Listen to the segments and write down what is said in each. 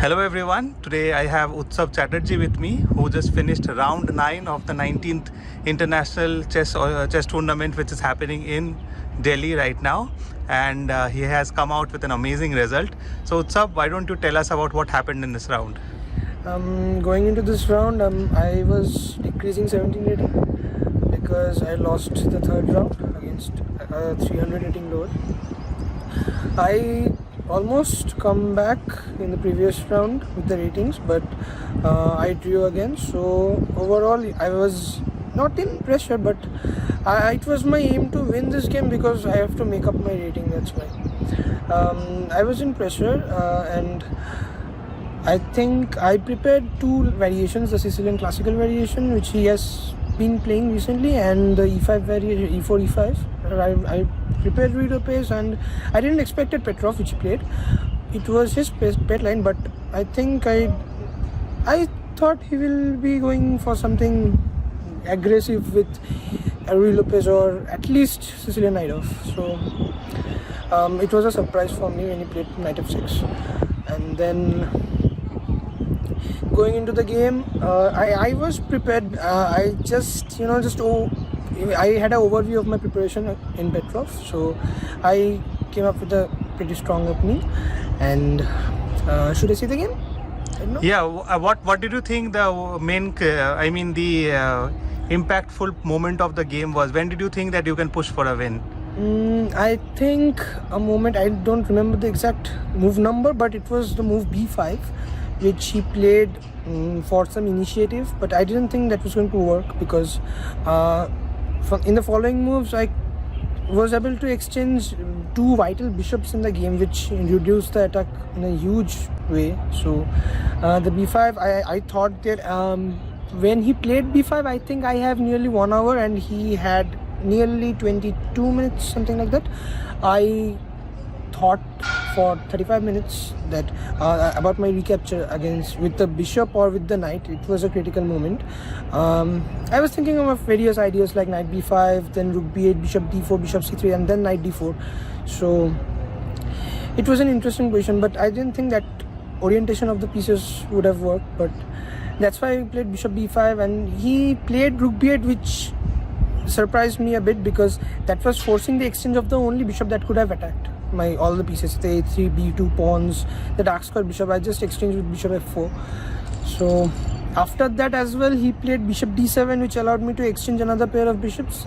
Hello everyone, today I have Utsab Chatterjee with me, who just finished round 9 of the 19th International Chess Tournament, which is happening in Delhi right now, and he has come out with an amazing result. So Utsab, why don't you tell us about what happened in this round? Going into this round, I was decreasing 17 rating because I lost the third round against 300 rating lower. I almost come back in the previous round with the ratings, but I drew again. So overall, I was not in pressure, but it was my aim to win this game because I have to make up my rating. That's why I was in pressure, and I think I prepared two variations: the Sicilian classical variation, which he has been playing recently, and the E5 variation, E4, E5. I prepared Ruido pace, and I didn't expect Petrov, which he played. It was his pet line, but I think I thought he will be going for something aggressive with Rui Lopez or at least Sicilian knight off. So it was a surprise for me when he played knight f6, and then going into the game, I was prepared. I I had an overview of my preparation in Petrov, so I came up with a pretty strong opening. And should I see the game? Yeah, what did you think the main, the impactful moment of the game was? When did you think that you can push for a win? I think a moment, I don't remember the exact move number, but it was the move b5, which he played for some initiative, but I didn't think that was going to work because in the following moves I was able to exchange two vital bishops in the game, which reduced the attack in a huge way. So the b5, I thought that when he played b5, I think I have nearly 1 hour and he had nearly 22 minutes, something like that. I thought for 35 minutes that about my recapture with the bishop or with the knight. It was a critical moment. I was thinking of various ideas like knight b5, then rook b8, bishop d4, bishop c3, and then knight d4. So it was an interesting position, but I didn't think that orientation of the pieces would have worked. But that's why I played bishop b5, and he played rook b8, which surprised me a bit because that was forcing the exchange of the only bishop that could have attacked all the pieces, the a3, b2 pawns, the dark square bishop. I just exchanged with bishop f4. So after that as well, he played bishop d7, which allowed me to exchange another pair of bishops.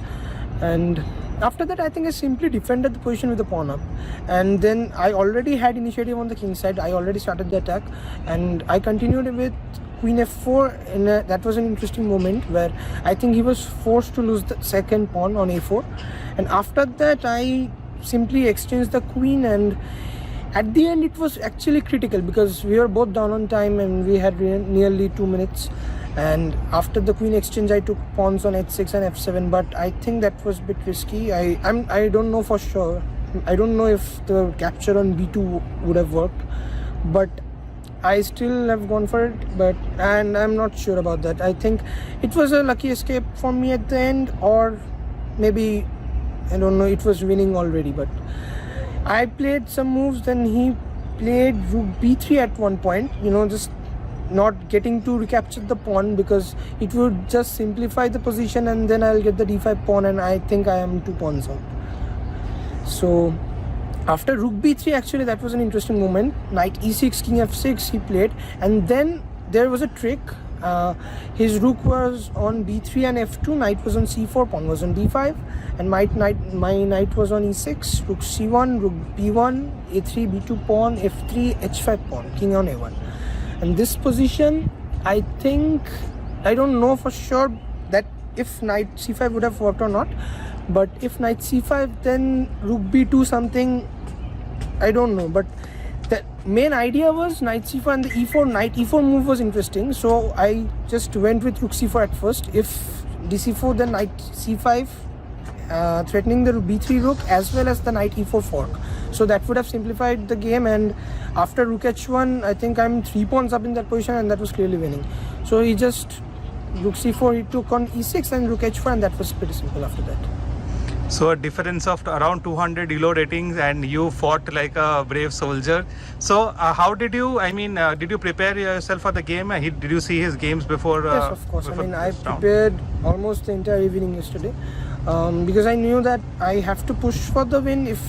And after that, I think I simply defended the position with the pawn up. And then I already had initiative on the king side. I already started the attack, and I continued with queen f4. And that was an interesting moment where I think he was forced to lose the second pawn on a4. And after that, I simply exchanged the queen, and at the end it was actually critical because we were both down on time and we had nearly 2 minutes. And after the queen exchange, I took pawns on h6 and f7, but I think that was a bit risky. I don't know for sure. I don't know if the capture on b2 would have worked, but I still have gone for it, and I'm not sure about that. I think it was a lucky escape for me at the end, or maybe, I don't know, it was winning already. But I played some moves, then he played rook b3 at one point, just not getting to recapture the pawn because it would just simplify the position, and then I'll get the d5 pawn, and I think I am 2 pawns out. So after rook b3, actually that was an interesting moment. Knight e6, king f6 he played, and then there was a trick. His rook was on b3 and f2, knight was on c4, pawn was on d5, and my knight was on e6, rook c1, rook b1, a3, b2 pawn, f3, h5 pawn, king on a1. And this position, I think, I don't know for sure that if knight c5 would have worked or not, but if knight c5, then rook b2 something, I don't know. But the main idea was knight c4, and the knight e4 move was interesting, so I just went with rook c4 at first. If dc4, then knight c5, threatening the b3 rook as well as the knight e4 fork. So that would have simplified the game, and after rook h1, I think I'm 3 pawns up in that position, and that was clearly winning. So he just rook c4, he took on e6 and rook h4, and that was pretty simple after that. So a difference of around 200 elo ratings, and you fought like a brave soldier. So how did you? I mean, did you prepare yourself for the game? Did you see his games before? Yes, of course. I before mean, I this round? prepared almost the entire evening yesterday because I knew that I have to push for the win. If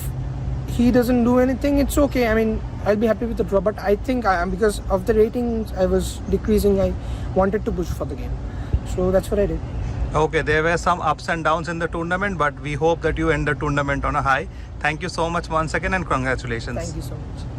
he doesn't do anything, it's okay. I mean, I'll be happy with the draw. But I think because of the ratings, I was decreasing. I wanted to push for the game, so that's what I did. Okay, there were some ups and downs in the tournament, but we hope that you end the tournament on a high. Thank you so much once again, and congratulations. Thank you so much.